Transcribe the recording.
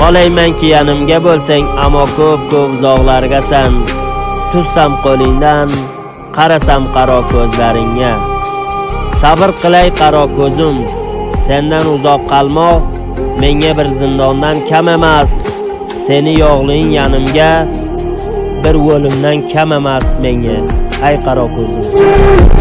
Qolaymanki yanimga bo'lsang, ammo ko'p uzoqlargasan. Tutsam qo'lingdan, qarasam qaro ko'zlaringga. Sabr qilay qaro ko'zim, sendan uzoq qalmoq menga bir zindondan kam emas. Seni yo'qling yanimga bir o'limdan kam emas menga. Ay qaro ko'zim.